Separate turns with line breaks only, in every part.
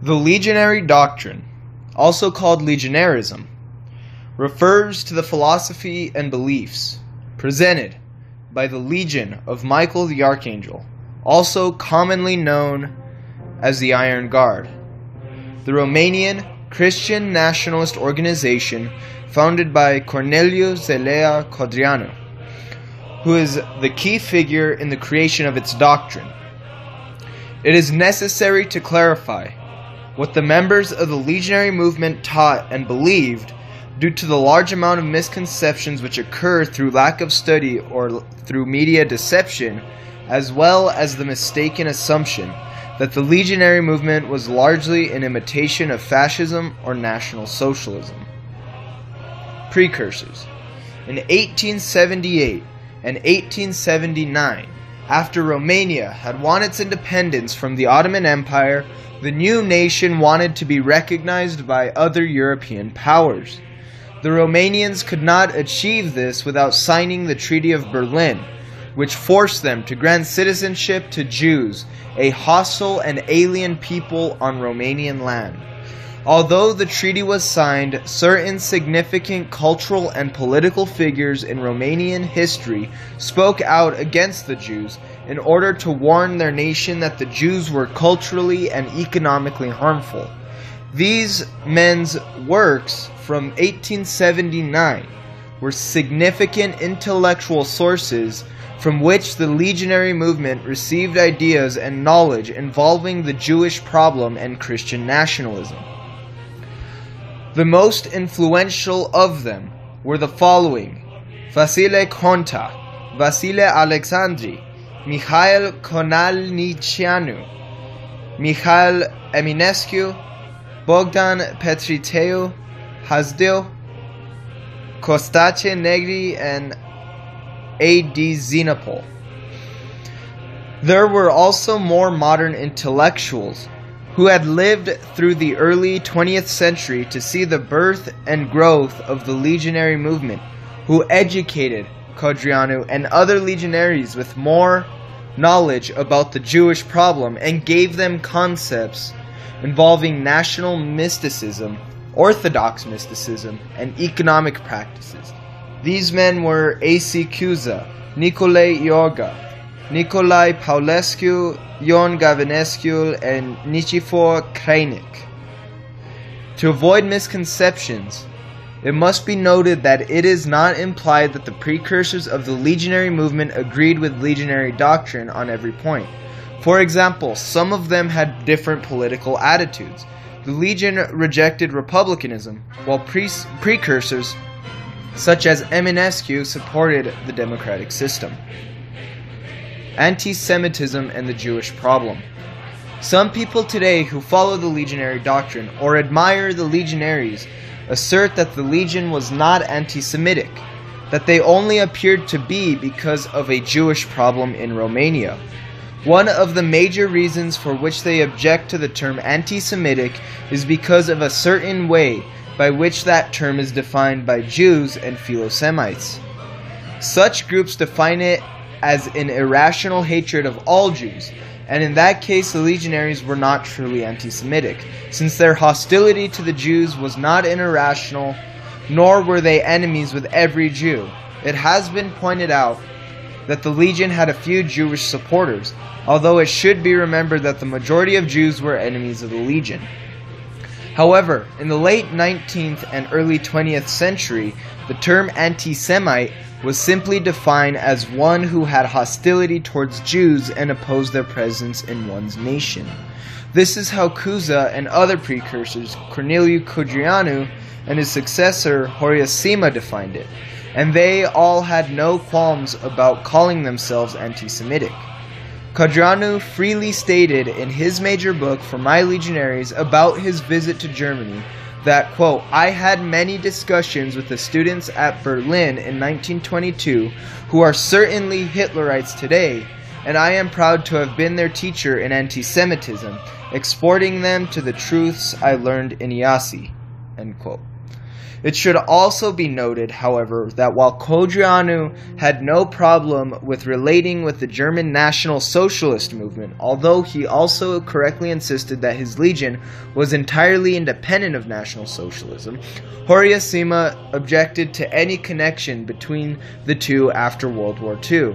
The Legionnaire Doctrine, also called Legionnairism, refers to the philosophy and beliefs presented by the Legion of Michael the Archangel, also commonly known as the Iron Guard, the Romanian Christian nationalist organization founded by Corneliu Zelea Codreanu, who is the key figure in the creation of its doctrine. It is necessary to clarify what the members of the legionary movement taught and believed due to the large amount of misconceptions which occur through lack of study or through media deception, as well as the mistaken assumption that the legionary movement was largely an imitation of fascism or National Socialism. Precursors. In 1878 and 1879, after Romania had won its independence from the Ottoman Empire, the new nation wanted to be recognized by other European powers. The Romanians could not achieve this without signing the Treaty of Berlin, which forced them to grant citizenship to Jews, a hostile and alien people on Romanian land. Although the treaty was signed, certain significant cultural and political figures in Romanian history spoke out against the Jews in order to warn their nation that the Jews were culturally and economically harmful. These men's works from 1879 were significant intellectual sources from which the legionary movement received ideas and knowledge involving the Jewish problem and Christian nationalism. The most influential of them were the following: Vasile Conta, Vasile Alexandri, Mihail Konalnicianu, Mihail Eminescu, Bogdan Petriteu, Hazdeu, Costache Negri, and A.D. Zinopol. There were also more modern intellectuals who had lived through the early 20th century to see the birth and growth of the legionary movement, who educated Codreanu and other legionaries with more knowledge about the Jewish problem and gave them concepts involving national mysticism, Orthodox mysticism, and economic practices. These men were A.C. Cuza, Nicolae Iorga, Nicolae Paulescu, Ion Gavinescu, and Nichifor Krainik. To avoid misconceptions, it must be noted that it is not implied that the precursors of the legionary movement agreed with legionary doctrine on every point. For example, some of them had different political attitudes. The Legion rejected republicanism, while precursors such as Eminescu supported the democratic system. Anti-Semitism and the Jewish problem. Some people today who follow the legionary doctrine or admire the legionaries assert that the legion was not anti-Semitic, that they only appeared to be because of a Jewish problem in Romania. One of the major reasons for which they object to the term anti-Semitic is because of a certain way by which that term is defined by Jews and Philo-Semites. Such groups define it as an irrational hatred of all Jews, and in that case the legionaries were not truly anti-Semitic, since their hostility to the Jews was not irrational, nor were they enemies with every Jew. It has been pointed out that the Legion had a few Jewish supporters, although it should be remembered that the majority of Jews were enemies of the Legion. However, in the late 19th and early 20th century, the term anti-Semite was simply defined as one who had hostility towards Jews and opposed their presence in one's nation. This is how Cuza and other precursors, Corneliu Codreanu and his successor Horiasima, defined it, and they all had no qualms about calling themselves anti-Semitic. Codreanu freely stated in his major book For My Legionaries about his visit to Germany that, quote, "I had many discussions with the students at Berlin in 1922 who are certainly Hitlerites today, and I am proud to have been their teacher in anti-Semitism, exporting them to the truths I learned in Iasi." End quote. It should also be noted, however, that while Codreanu had no problem with relating with the German National Socialist movement, although he also correctly insisted that his legion was entirely independent of National Socialism, Horiyashima objected to any connection between the two after World War II.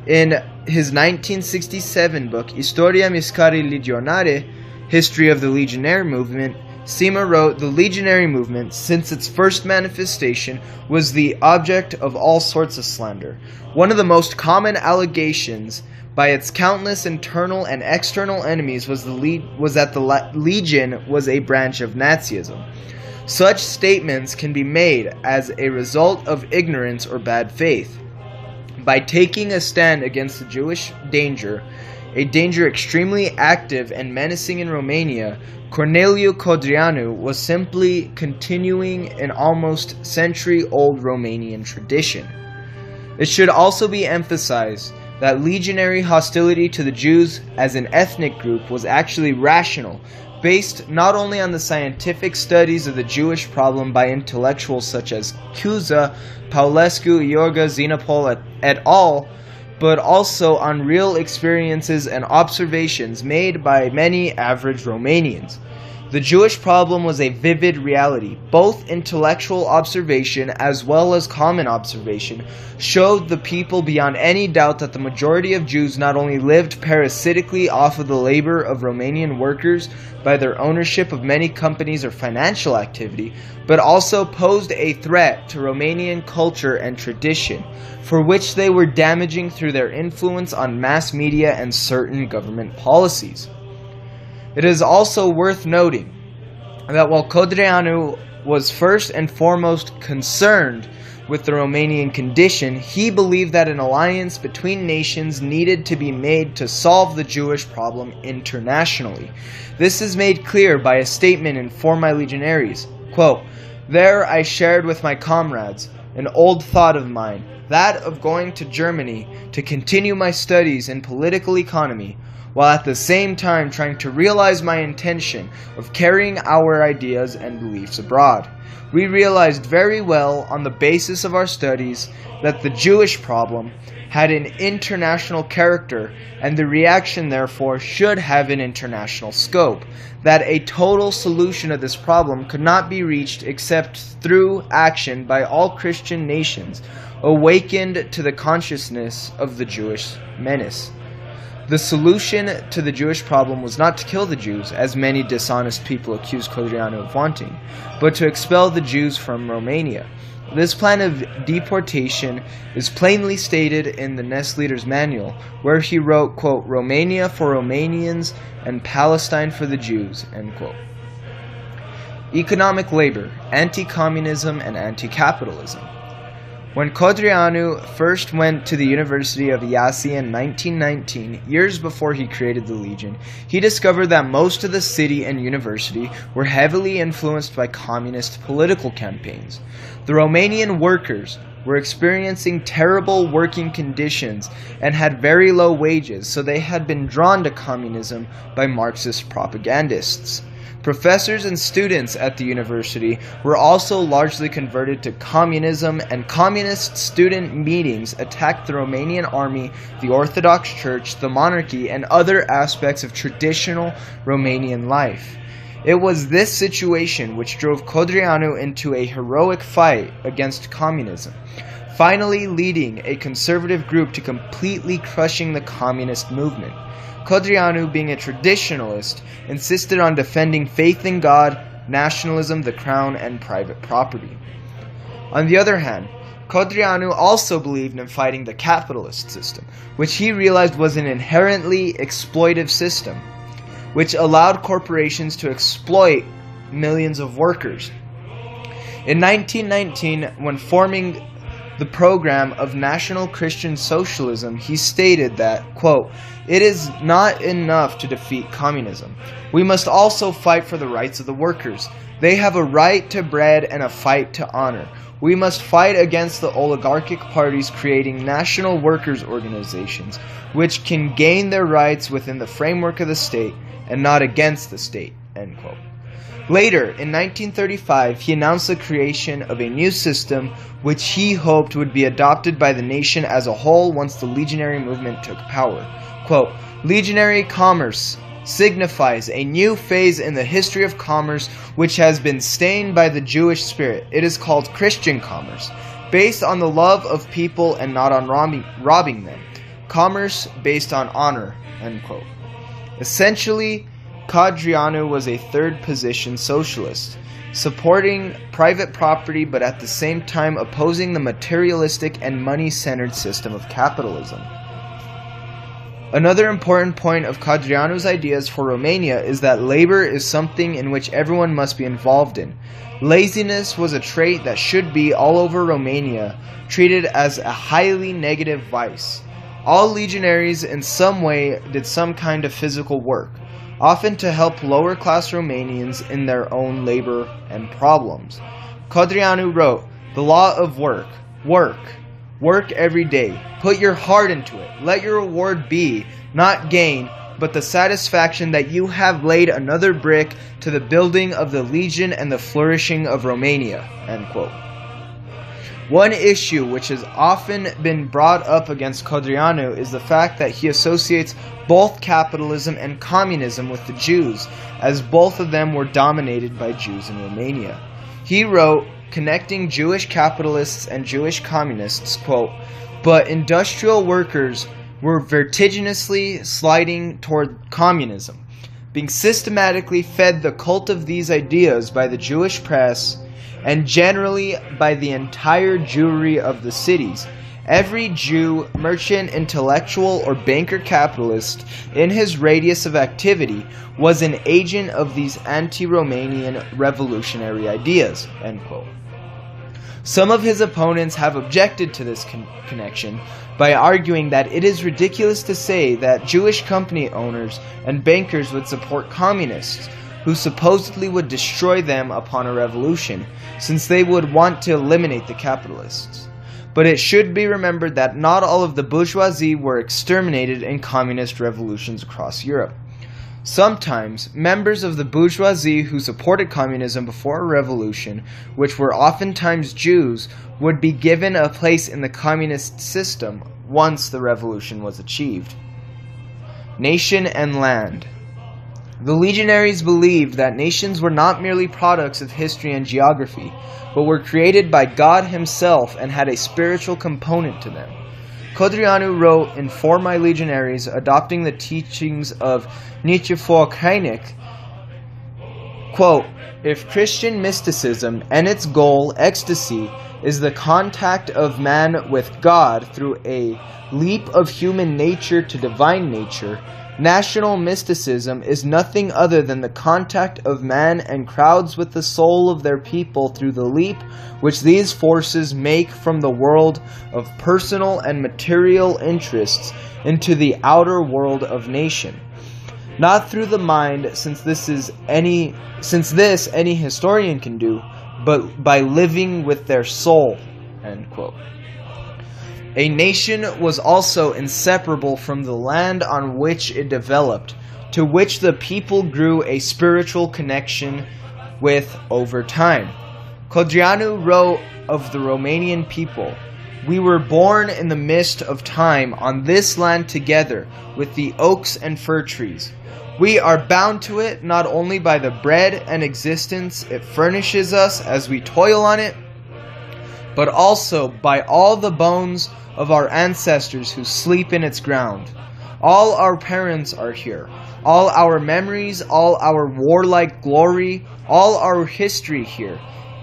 In his 1967 book, Historia Miscari Legionnaire, History of the Legionnaire Movement, Sima wrote, "The legionary movement, since its first manifestation, was the object of all sorts of slander. One of the most common allegations by its countless internal and external enemies was that the Legion was a branch of Nazism. Such statements can be made as a result of ignorance or bad faith. By taking a stand against the Jewish danger, a danger extremely active and menacing in Romania, Corneliu Codreanu was simply continuing an almost century-old Romanian tradition." It should also be emphasized that legionary hostility to the Jews as an ethnic group was actually rational, based not only on the scientific studies of the Jewish problem by intellectuals such as Cuza, Paulescu, Iorga, Xenopol et al., but also on real experiences and observations made by many average Romanians. The Jewish problem was a vivid reality. Both intellectual observation as well as common observation showed the people beyond any doubt that the majority of Jews not only lived parasitically off of the labor of Romanian workers by their ownership of many companies or financial activity, but also posed a threat to Romanian culture and tradition, for which they were damaging through their influence on mass media and certain government policies. It is also worth noting that while Codreanu was first and foremost concerned with the Romanian condition, he believed that an alliance between nations needed to be made to solve the Jewish problem internationally. This is made clear by a statement in For My Legionaries, quote, "There I shared with my comrades an old thought of mine, that of going to Germany to continue my studies in political economy, while at the same time trying to realize my intention of carrying our ideas and beliefs abroad. We realized very well on the basis of our studies that the Jewish problem had an international character, and the reaction therefore should have an international scope, that a total solution of this problem could not be reached except through action by all Christian nations awakened to the consciousness of the Jewish menace. The solution to the Jewish problem was not to kill the Jews, as many dishonest people accused Codreanu of wanting, but to expel the Jews from Romania. This plan of deportation is plainly stated in the Nest Leader's Manual, where he wrote, quote, "Romania for Romanians and Palestine for the Jews," end quote. Economic labor, anti-communism, and anti-capitalism. When Codreanu first went to the University of Iași in 1919, years before he created the Legion, he discovered that most of the city and university were heavily influenced by communist political campaigns. The Romanian workers were experiencing terrible working conditions and had very low wages, so they had been drawn to communism by Marxist propagandists. Professors and students at the university were also largely converted to communism, and communist student meetings attacked the Romanian army, the Orthodox Church, the monarchy, and other aspects of traditional Romanian life. It was this situation which drove Codreanu into a heroic fight against communism, finally leading a conservative group to completely crushing the communist movement. Codreanu, being a traditionalist, insisted on defending faith in God, nationalism, the crown, and private property. On the other hand, Codreanu also believed in fighting the capitalist system, which he realized was an inherently exploitive system, which allowed corporations to exploit millions of workers. In 1919, when forming the program of National Christian Socialism, he stated that, quote, "It is not enough to defeat communism. We must also fight for the rights of the workers. They have a right to bread and a fight to honor. We must fight against the oligarchic parties creating national workers' organizations, which can gain their rights within the framework of the state and not against the state," end quote. Later, in 1935, he announced the creation of a new system which he hoped would be adopted by the nation as a whole once the legionary movement took power. Quote, "Legionary commerce signifies a new phase in the history of commerce which has been stained by the Jewish spirit. It is called Christian commerce, based on the love of people and not on robbing them. Commerce based on honor." End quote. Essentially, Codreanu was a third-position socialist, supporting private property but at the same time opposing the materialistic and money-centered system of capitalism. Another important point of Codreanu's ideas for Romania is that labor is something in which everyone must be involved in. Laziness was a trait that should be, all over Romania, treated as a highly negative vice. All legionaries in some way did some kind of physical work, often to help lower-class Romanians in their own labor and problems. Codreanu wrote, "The law of work. Work every day. Put your heart into it. Let your reward be, not gain, but the satisfaction that you have laid another brick to the building of the Legion and the flourishing of Romania." End quote. One issue which has often been brought up against Codreanu is the fact that he associates both capitalism and communism with the Jews, as both of them were dominated by Jews in Romania. He wrote, connecting Jewish capitalists and Jewish communists, quote, "But industrial workers were vertiginously sliding toward communism, being systematically fed the cult of these ideas by the Jewish press and generally by the entire Jewry of the cities. Every Jew, merchant, intellectual, or banker capitalist in his radius of activity was an agent of these anti-Romanian revolutionary ideas." End quote. Some of his opponents have objected to this connection by arguing that it is ridiculous to say that Jewish company owners and bankers would support communists, who supposedly would destroy them upon a revolution, since they would want to eliminate the capitalists. But it should be remembered that not all of the bourgeoisie were exterminated in communist revolutions across Europe. Sometimes, members of the bourgeoisie who supported communism before a revolution, which were oftentimes Jews, would be given a place in the communist system once the revolution was achieved. Nation and land. The legionaries believed that nations were not merely products of history and geography, but were created by God himself and had a spiritual component to them. Codreanu wrote in For My Legionaries, adopting the teachings of Nicephor Kynic, quote, "If Christian mysticism and its goal, ecstasy, is the contact of man with God through a leap of human nature to divine nature, national mysticism is nothing other than the contact of man and crowds with the soul of their people through the leap which these forces make from the world of personal and material interests into the outer world of nation. Not through the mind, since this any historian can do, but by living with their soul." End quote. A nation was also inseparable from the land on which it developed, to which the people grew a spiritual connection with over time. Codreanu wrote of the Romanian people, "We were born in the midst of time on this land together with the oaks and fir trees. We are bound to it not only by the bread and existence it furnishes us as we toil on it, but also by all the bones of our ancestors who sleep in its ground. All our parents are here, all our memories, all our warlike glory, all our history here.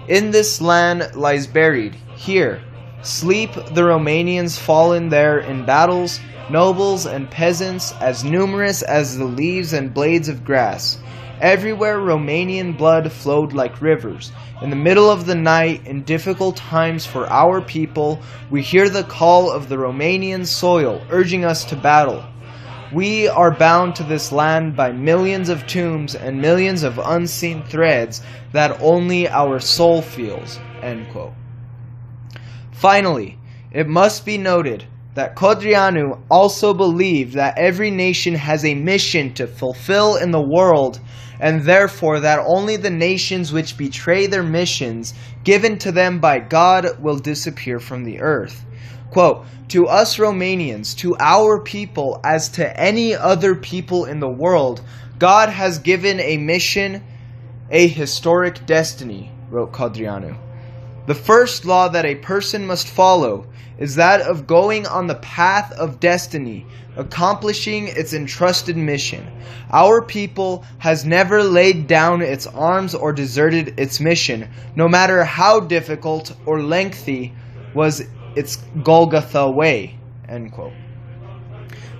In this land lies buried, here, sleep the Romanians fallen there in battles, nobles and peasants as numerous as the leaves and blades of grass. Everywhere Romanian blood flowed like rivers. In the middle of the night, in difficult times for our people, we hear the call of the Romanian soil urging us to battle. We are bound to this land by millions of tombs and millions of unseen threads that only our soul feels." End quote. Finally, it must be noted that Codreanu also believed that every nation has a mission to fulfill in the world, and therefore that only the nations which betray their missions given to them by God will disappear from the earth. Quote, "To us Romanians, to our people, as to any other people in the world, God has given a mission, a historic destiny," wrote Codreanu. "The first law that a person must follow is that of going on the path of destiny, accomplishing its entrusted mission. Our people has never laid down its arms or deserted its mission, no matter how difficult or lengthy was its Golgotha way." End quote.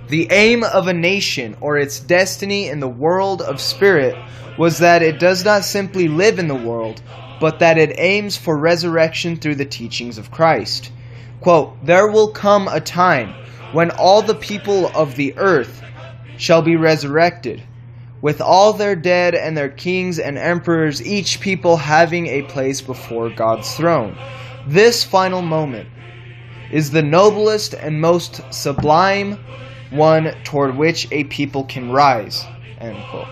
The aim of a nation or its destiny in the world of spirit was that it does not simply live in the world, but that it aims for resurrection through the teachings of Christ. Quote, "There will come a time when all the people of the earth shall be resurrected, with all their dead and their kings and emperors, each people having a place before God's throne. This final moment is the noblest and most sublime one toward which a people can rise." End quote.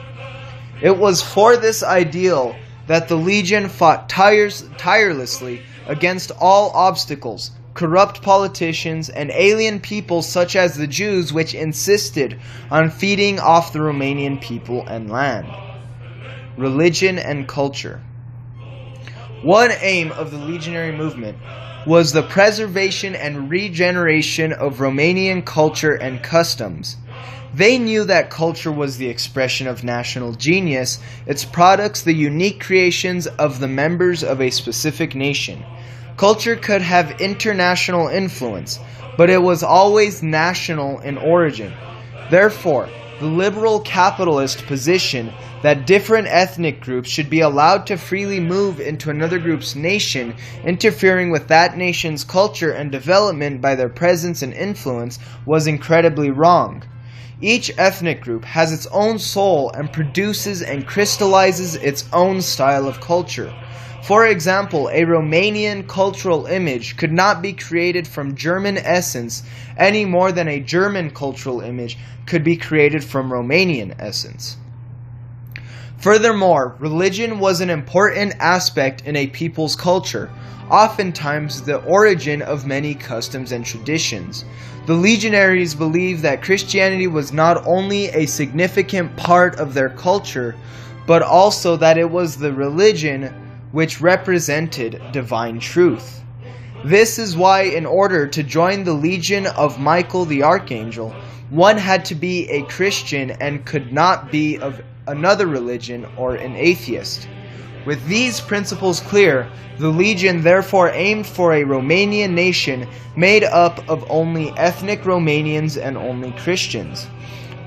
It was for this ideal that the Legion fought tirelessly against all obstacles, corrupt politicians, and alien peoples such as the Jews, which insisted on feeding off the Romanian people and land. Religion and culture. One aim of the legionary movement was the preservation and regeneration of Romanian culture and customs. They knew that culture was the expression of national genius, its products the unique creations of the members of a specific nation. Culture could have international influence, but it was always national in origin. Therefore, the liberal capitalist position that different ethnic groups should be allowed to freely move into another group's nation, interfering with that nation's culture and development by their presence and influence, was incredibly wrong. Each ethnic group has its own soul and produces and crystallizes its own style of culture. For example, a Romanian cultural image could not be created from German essence any more than a German cultural image could be created from Romanian essence. Furthermore, religion was an important aspect in a people's culture, oftentimes the origin of many customs and traditions. The legionaries believed that Christianity was not only a significant part of their culture, but also that it was the religion which represented divine truth. This is why, in order to join the Legion of Michael the Archangel, one had to be a Christian and could not be of another religion or an atheist. With these principles clear, the Legion therefore aimed for a Romanian nation made up of only ethnic Romanians and only Christians.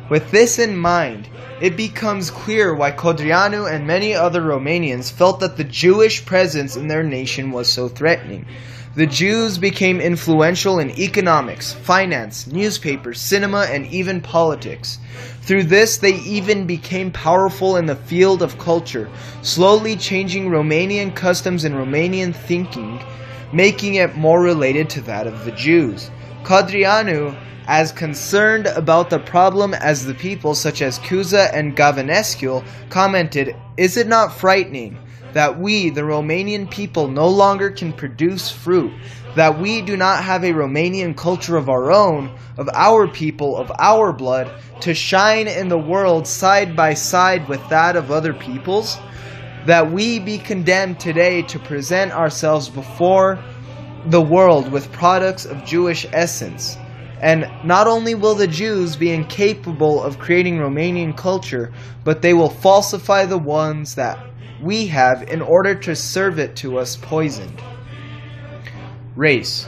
With this in mind, it becomes clear why Codreanu and many other Romanians felt that the Jewish presence in their nation was so threatening. The Jews became influential in economics, finance, newspapers, cinema, and even politics. Through this, they even became powerful in the field of culture, slowly changing Romanian customs and Romanian thinking, making it more related to that of the Jews. Codreanu, as concerned about the problem as the people such as Cuza and Gavanescu, commented, "Is it not frightening that we, the Romanian people, no longer can produce fruit, that we do not have a Romanian culture of our own, of our people, of our blood, to shine in the world side by side with that of other peoples? That we be condemned today to present ourselves before the world with products of Jewish essence? And not only will the Jews be incapable of creating Romanian culture, but they will falsify the ones that we have in order to serve it to us poisoned." Race.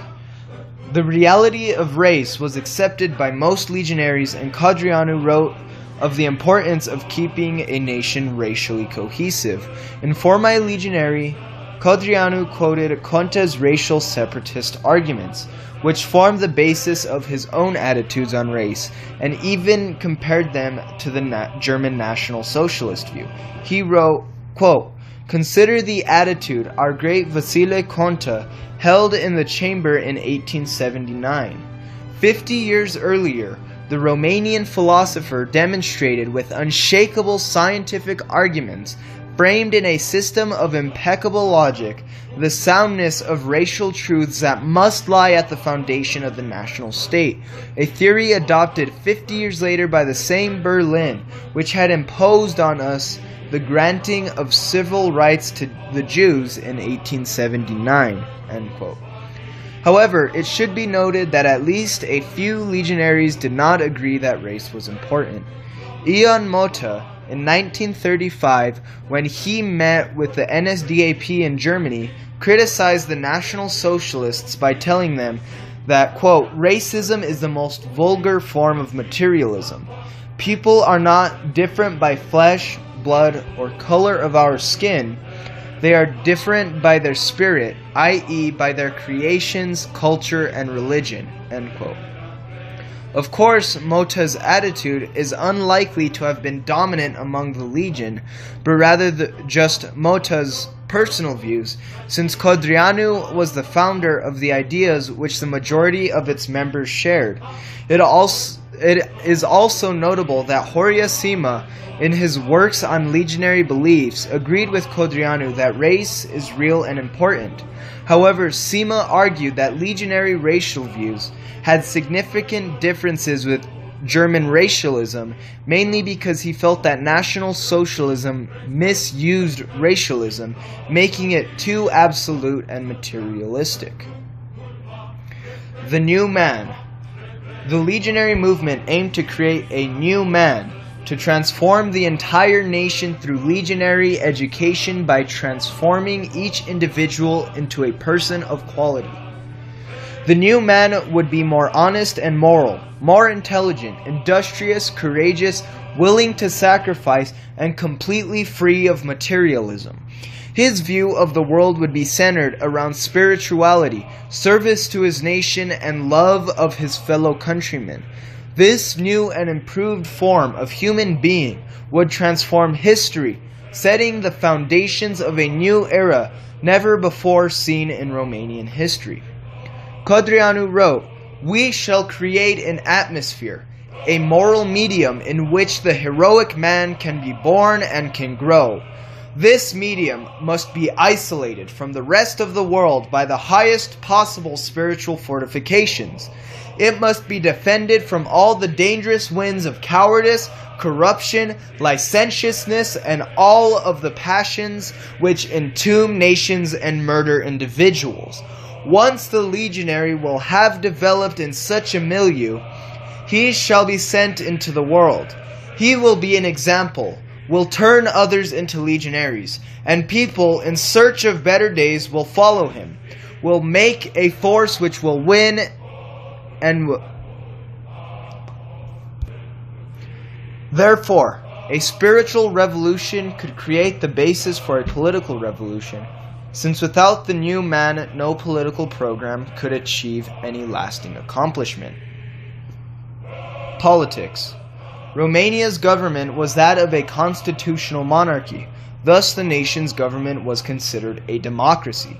The reality of race was accepted by most legionaries, and Codreanu wrote of the importance of keeping a nation racially cohesive. In For My Legionary, Codreanu quoted Conte's racial separatist arguments, which formed the basis of his own attitudes on race, and even compared them to the German National Socialist view. He wrote, quote, "Consider the attitude our great Vasile Conte held in the chamber in 1879. 50 years earlier, the Romanian philosopher demonstrated with unshakable scientific arguments, framed in a system of impeccable logic, the soundness of racial truths that must lie at the foundation of the national state, a theory adopted 50 years later by the same Berlin, which had imposed on us the granting of civil rights to the Jews in 1879. End quote. However, it should be noted that at least a few legionaries did not agree that race was important. Ion Mota, in 1935, when he met with the NSDAP in Germany, criticized the National Socialists by telling them that, quote, racism is the most vulgar form of materialism. People are not different by flesh, blood, or color of our skin. They are different by their spirit, i.e. by their creations, culture, and religion, end quote. Of course, Mota's attitude is unlikely to have been dominant among the Legion, but rather just Mota's personal views, since Codreanu was the founder of the ideas which the majority of its members shared. It is also notable that Horia Sima, in his works on legionary beliefs, agreed with Codreanu that race is real and important. However, Sima argued that legionary racial views had significant differences with German racialism, mainly because he felt that National Socialism misused racialism, making it too absolute and materialistic. The New Man. The legionary movement aimed to create a new man, to transform the entire nation through legionary education by transforming each individual into a person of quality. The new man would be more honest and moral, more intelligent, industrious, courageous, willing to sacrifice, and completely free of materialism. His view of the world would be centered around spirituality, service to his nation, and love of his fellow countrymen. This new and improved form of human being would transform history, setting the foundations of a new era never before seen in Romanian history. Codreanu wrote, "We shall create an atmosphere, a moral medium in which the heroic man can be born and can grow. This medium must be isolated from the rest of the world by the highest possible spiritual fortifications. It must be defended from all the dangerous winds of cowardice, corruption, licentiousness, and all of the passions which entomb nations and murder individuals. Once the legionary will have developed in such a milieu, he shall be sent into the world. He will be an example, will turn others into legionaries, and people in search of better days will follow him, will make a force which will win and will." Therefore, a spiritual revolution could create the basis for a political revolution, since without the new man, no political program could achieve any lasting accomplishment. Politics. Romania's government was that of a constitutional monarchy, thus the nation's government was considered a democracy.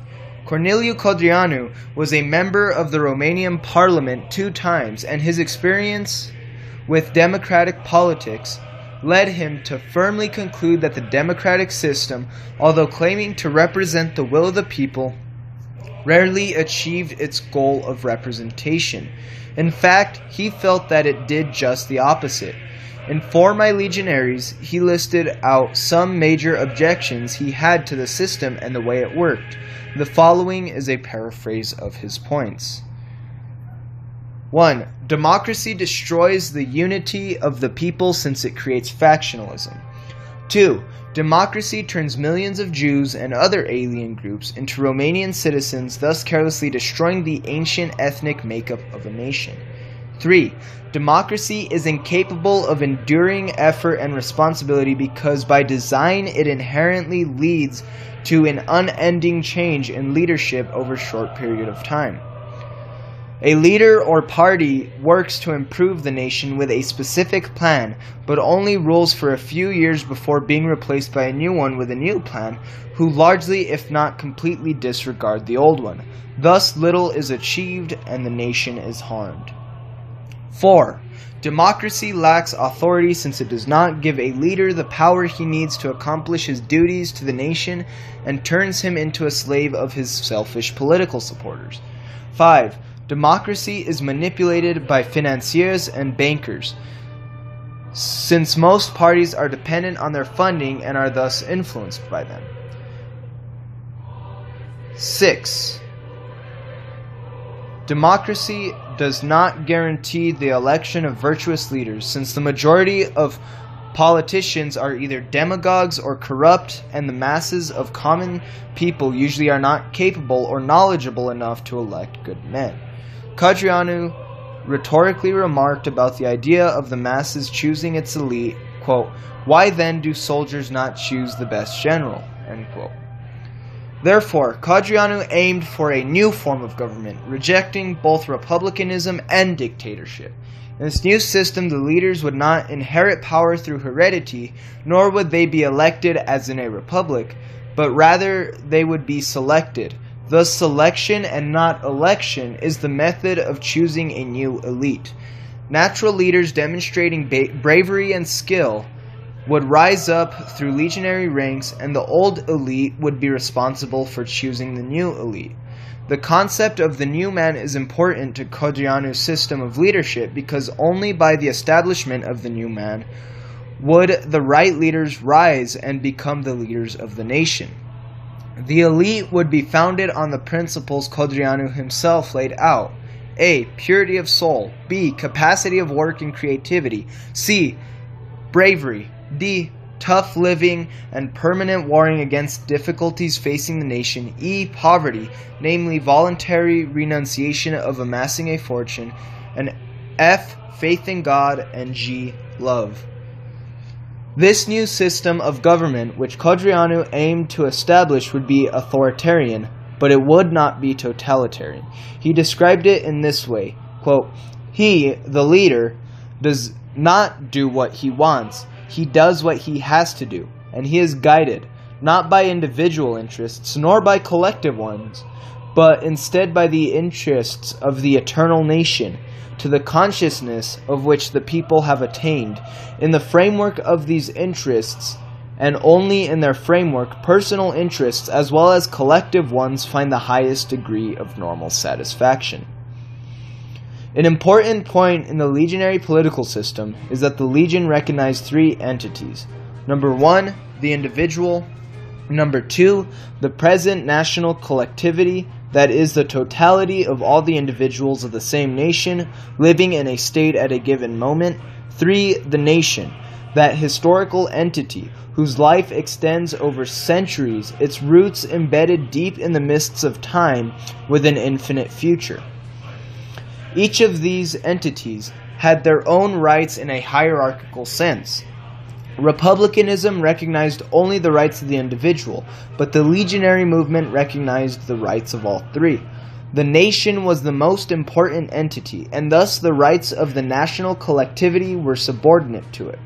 Corneliu Codreanu was a member of the Romanian parliament 2 times, and his experience with democratic politics led him to firmly conclude that the democratic system, although claiming to represent the will of the people, rarely achieved its goal of representation. In fact, he felt that it did just the opposite. In For My Legionaries, he listed out some major objections he had to the system and the way it worked. The following is a paraphrase of his points. 1. Democracy destroys the unity of the people since it creates factionalism. 2. Democracy turns millions of Jews and other alien groups into Romanian citizens, thus carelessly destroying the ancient ethnic makeup of a nation. 3. Democracy is incapable of enduring effort and responsibility because by design it inherently leads to an unending change in leadership over a short period of time. A leader or party works to improve the nation with a specific plan, but only rules for a few years before being replaced by a new one with a new plan, who largely, if not completely, disregard the old one. Thus little is achieved and the nation is harmed. 4. Democracy lacks authority since it does not give a leader the power he needs to accomplish his duties to the nation and turns him into a slave of his selfish political supporters. 5. Democracy is manipulated by financiers and bankers, since most parties are dependent on their funding and are thus influenced by them. 6. Democracy does not guarantee the election of virtuous leaders, since the majority of politicians are either demagogues or corrupt, and the masses of common people usually are not capable or knowledgeable enough to elect good men. Codreanu rhetorically remarked about the idea of the masses choosing its elite, quote, "Why then do soldiers not choose the best general?" End quote. Therefore, Codreanu aimed for a new form of government, rejecting both republicanism and dictatorship. In this new system, the leaders would not inherit power through heredity, nor would they be elected as in a republic, but rather they would be selected. Thus, selection and not election is the method of choosing a new elite. Natural leaders demonstrating bravery and skill would rise up through legionary ranks, and the old elite would be responsible for choosing the new elite. The concept of the new man is important to Codreanu's system of leadership because only by the establishment of the new man would the right leaders rise and become the leaders of the nation. The elite would be founded on the principles Codreanu himself laid out. A. Purity of soul. B. Capacity of work and creativity. C. Bravery. D. Tough living and permanent warring against difficulties facing the nation. E. Poverty, namely voluntary renunciation of amassing a fortune. And F. Faith in God. And G. Love. This new system of government which Codreanu aimed to establish would be authoritarian, but it would not be totalitarian. He described it in this way, quote, "He, the leader, does not do what he wants. He does what he has to do, and he is guided, not by individual interests, nor by collective ones, but instead by the interests of the eternal nation, to the consciousness of which the people have attained. In the framework of these interests, and only in their framework, personal interests as well as collective ones find the highest degree of normal satisfaction." An important point in the legionary political system is that the legion recognized three entities. Number 1, the individual. Number 2, the present national collectivity, that is the totality of all the individuals of the same nation living in a state at a given moment. 3, the nation, that historical entity whose life extends over centuries, its roots embedded deep in the mists of time with an infinite future. Each of these entities had their own rights in a hierarchical sense. Republicanism recognized only the rights of the individual, but the legionary movement recognized the rights of all three. The nation was the most important entity, and thus the rights of the national collectivity were subordinate to it.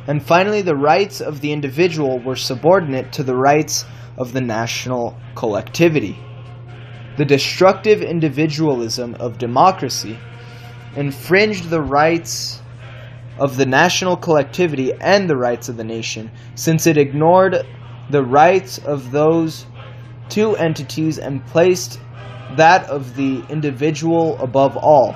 And finally, the rights of the individual were subordinate to the rights of the national collectivity. The destructive individualism of democracy infringed the rights of the national collectivity and the rights of the nation, since it ignored the rights of those two entities and placed that of the individual above all.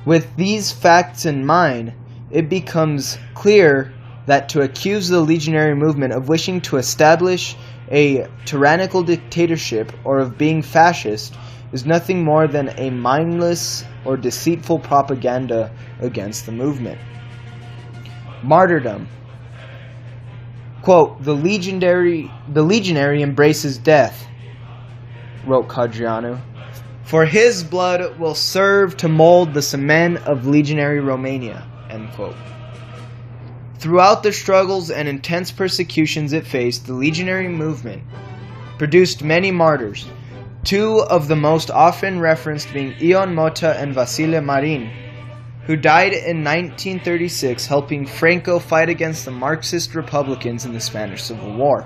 With these facts in mind, it becomes clear that to accuse the legionary movement of wishing to establish a tyrannical dictatorship or of being fascist is nothing more than a mindless or deceitful propaganda against the movement. Martyrdom. Quote, the legionary embraces death, wrote Codreanu, for his blood will serve to mold the cement of legionary Romania. End quote. Throughout the struggles and intense persecutions it faced, the legionary movement produced many martyrs, two of the most often referenced being Ion Mota and Vasile Marin, who died in 1936 helping Franco fight against the Marxist Republicans in the Spanish Civil War.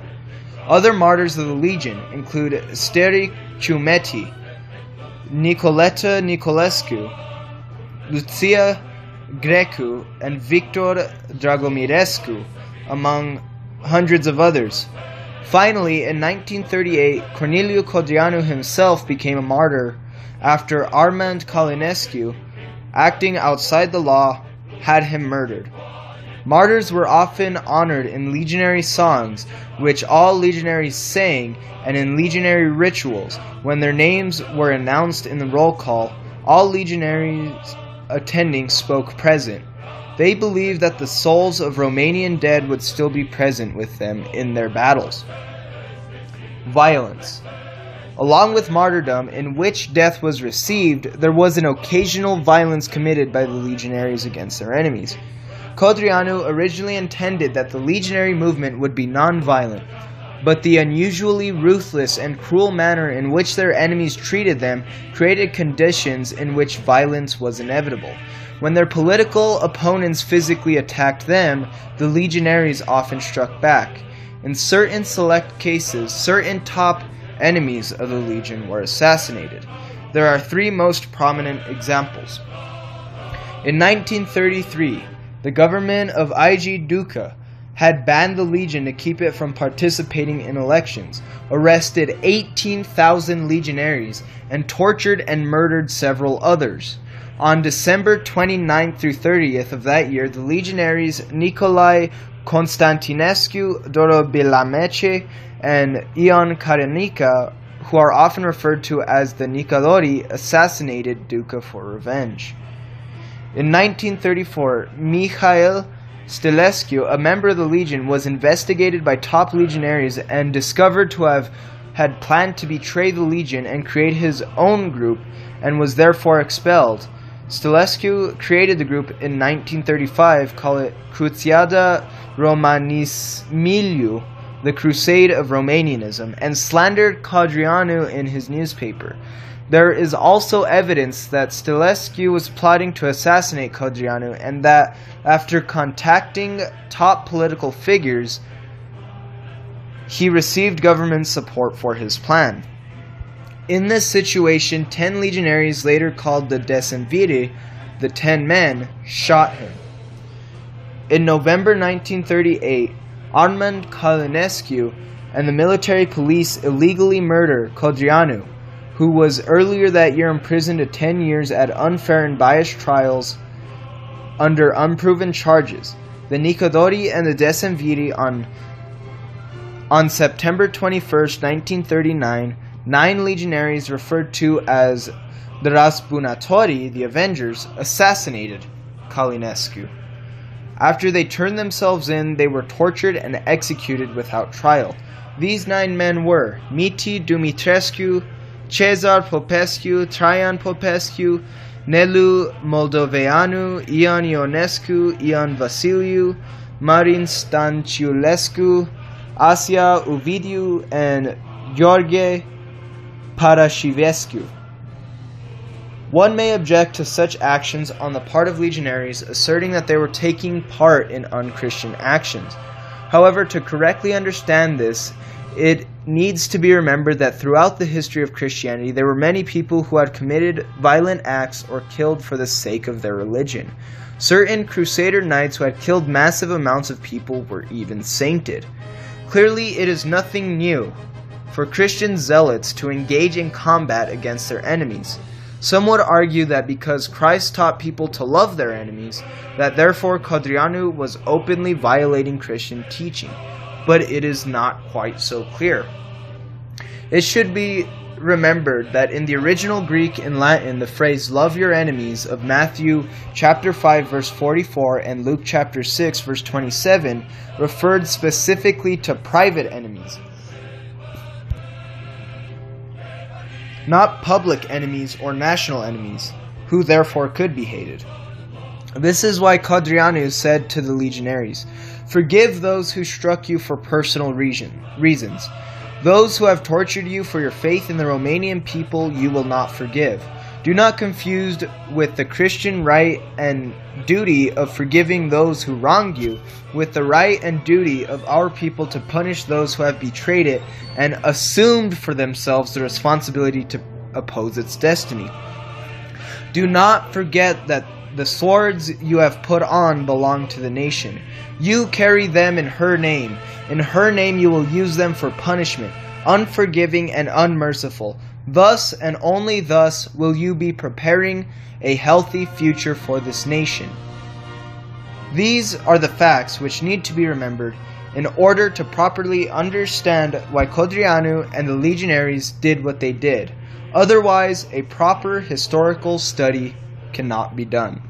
Other martyrs of the Legion include Steri Ciumetti, Nicoleta Nicolescu, Lucia Grecu, and Victor Dragomirescu, among hundreds of others. Finally, in 1938, Corneliu Codreanu himself became a martyr after Armand Călinescu, acting outside the law, had him murdered. Martyrs were often honored in legionary songs, which all legionaries sang, and in legionary rituals. When their names were announced in the roll call, all legionaries attending spoke present. They believed that the souls of Romanian dead would still be present with them in their battles. Violence. Along with martyrdom, in which death was received, there was an occasional violence committed by the legionaries against their enemies. Codreanu originally intended that the legionary movement would be non-violent, but the unusually ruthless and cruel manner in which their enemies treated them created conditions in which violence was inevitable. When their political opponents physically attacked them, the legionaries often struck back. In certain select cases, certain top enemies of the legion were assassinated. There are three most prominent examples. In 1933, the government of I.G. Duca had banned the legion to keep it from participating in elections, arrested 18,000 legionaries, and tortured and murdered several others. On December 29th through 30th of that year, the legionaries Nicolae Constantinescu, Dorobilamece, and Ion Carenica, who are often referred to as the Nicodori, assassinated Duca for revenge. In 1934, Mihail Stilescu, a member of the legion, was investigated by top legionaries and discovered to have had planned to betray the legion and create his own group, and was therefore expelled. Stilescu created the group in 1935, called it Cruciada Romanismiliu, the Crusade of Romanianism, and slandered Codreanu in his newspaper. There is also evidence that Stilescu was plotting to assassinate Codreanu, and that after contacting top political figures, he received government support for his plan. In this situation, 10 legionaries, later called the Decemviri, the 10 men, shot him. In November 1938, Armand Călinescu and the military police illegally murder Codreanu, who was earlier that year imprisoned to 10 years at unfair and biased trials under unproven charges. The Nicodori and the Decemviri on September 21st, 1939, 9 legionaries referred to as the Răzbunători, the Avengers, assassinated Călinescu. After they turned themselves in, they were tortured and executed without trial. These 9 men were Miti Dumitrescu, Cezar Popescu, Traian Popescu, Nelu Moldoveanu, Ion Ionescu, Ion Vasiliu, Marin Stanciulescu, Asia Ovidiu, and Gheorghe Paraschivescu. One may object to such actions on the part of legionaries, asserting that they were taking part in unchristian actions. However, to correctly understand this, it needs to be remembered that throughout the history of Christianity, there were many people who had committed violent acts or killed for the sake of their religion. Certain crusader knights who had killed massive amounts of people were even sainted. Clearly, it is nothing new for Christian zealots to engage in combat against their enemies. Some would argue that because Christ taught people to love their enemies, that therefore Codreanu was openly violating Christian teaching. But it is not quite so clear. It should be remembered that in the original Greek and Latin, the phrase "love your enemies" of Matthew chapter 5 verse 44 and Luke chapter 6 verse 27 referred specifically to private enemies, not public enemies or national enemies, who therefore could be hated. This is why Codreanu said to the legionaries, "Forgive those who struck you for personal reasons. Those who have tortured you for your faith in the Romanian people you will not forgive. Do not confuse with the Christian right and duty of forgiving those who wronged you with the right and duty of our people to punish those who have betrayed it and assumed for themselves the responsibility to oppose its destiny. Do not forget that the swords you have put on belong to the nation. You carry them in her name. In her name you will use them for punishment, unforgiving and unmerciful. Thus and only thus will you be preparing a healthy future for this nation. These are the facts which need to be remembered in order to properly understand why Codreanu and the legionaries did what they did. Otherwise, a proper historical study cannot be done.